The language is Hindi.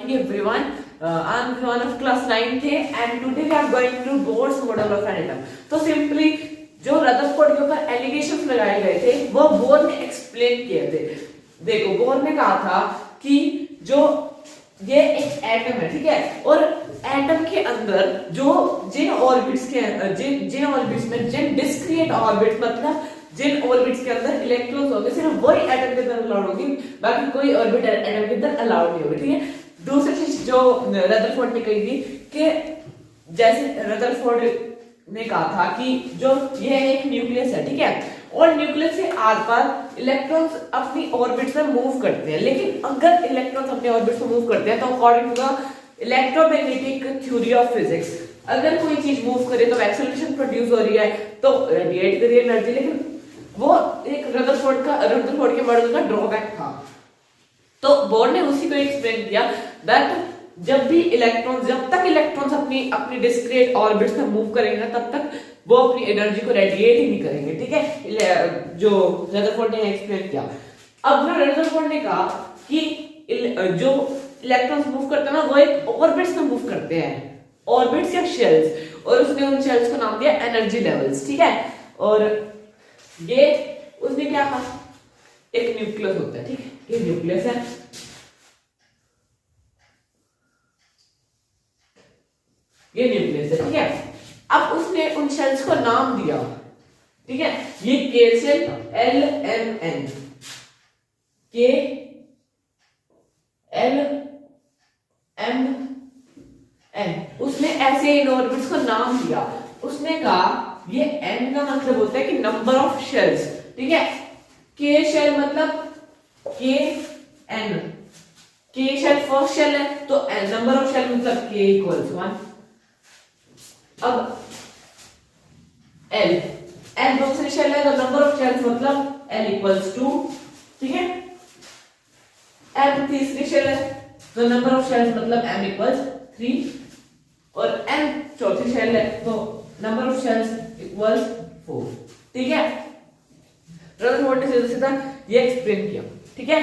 Everyone, I'm one of class 9th and today we are going to Bohr's model of an atom. तो सिंपली जो रदरफोर्ड के ऊपर एलिगेशंस लगाए गए थे वो बोर ने एक्सप्लेन किए थे। देखो बोर ने कहा था कि जो ये एक एटम है, ठीक है, और एटम के अंदर जो जिन ऑर्बिट्स में जिन डिस्क्रीट ऑर्बिट मतलब जिन ऑर्बिट्स के अंदर इलेक्ट्रॉन्स होंगे सिर्फ वही एटम के अंदर अलाउड होगी, बाकी कोई ऑर्बिट एटम के अंदर अलाउड नहीं होगी, ठीक है। दूसरी चीज जो रदरफोर्ड ने कही थी कि जैसे रदरफोर्ड ने कहा था कि जो ये एक न्यूक्लियस है, ठीक है, और न्यूक्लियस से आर पार इलेक्ट्रॉन्स अपनी ऑर्बिट्स में मूव करते हैं, लेकिन अगर इलेक्ट्रॉन्स अपने ऑर्बिट्स में मूव करते हैं तो according to the electromagnetic theory of physics अगर कोई चीज मूव करे तो एक्सेलरेशन प्रोड्यूस हो रही है तो रेडिएट कर रही है एनर्जी, लेकिन वो एक रदरफोर्ड के मॉडल का ड्रॉबैक था। तो बोर ने उसी को एक्सप्लेन किया दैट जब तक इलेक्ट्रॉन्स अपनी डिस्क्रीट ऑर्बिट्स में मूव करेंगे तब तक वो अपनी एनर्जी को रेडिएट ही नहीं करेंगे, ठीक है, जो रदरफोर्ड ने एक्सप्लेन किया। अब जो रदरफोर्ड ने कहा कि जो इलेक्ट्रॉन्स मूव करते हैं ना वो एक ऑर्बिट्स में मूव करते हैं, ऑर्बिट्स या शेल्स, और उसने उन शेल्स को नाम दिया एनर्जी लेवल्स, ठीक है। और ये उसने क्या कहा, एक न्यूक्लियस होता है, ठीक है, ये न्यूक्लियस है, ये न्यूक्लियस है, ठीक है। अब उसने उन शेल्स को नाम दिया, ठीक है, ये के शेल एल एम एन, के एल एम एन, उसने ऐसे इन ऑर्बिट्स को नाम दिया। उसने कहा ये एन का मतलब होता है कि नंबर ऑफ शेल्स, ठीक है, के शेल मतलब के एन, के शेल फर्स्ट शेल है तो नंबर ऑफ शेल मतलब के इक्वल्स 1। अब एल दूसरी शेल है तो नंबर ऑफ शेल्स मतलब एल इक्वल्स 2, ठीक है। एम तीसरी शेल है तो नंबर ऑफ शेल्स मतलब एम इक्वल्स 3, और एन चौथी शेल है तो नंबर ऑफ शेल्स इक्वल्स 4, ठीक है। रदरफोर्ड ने सीधा ये एक्सप्लेन किया, ठीक है।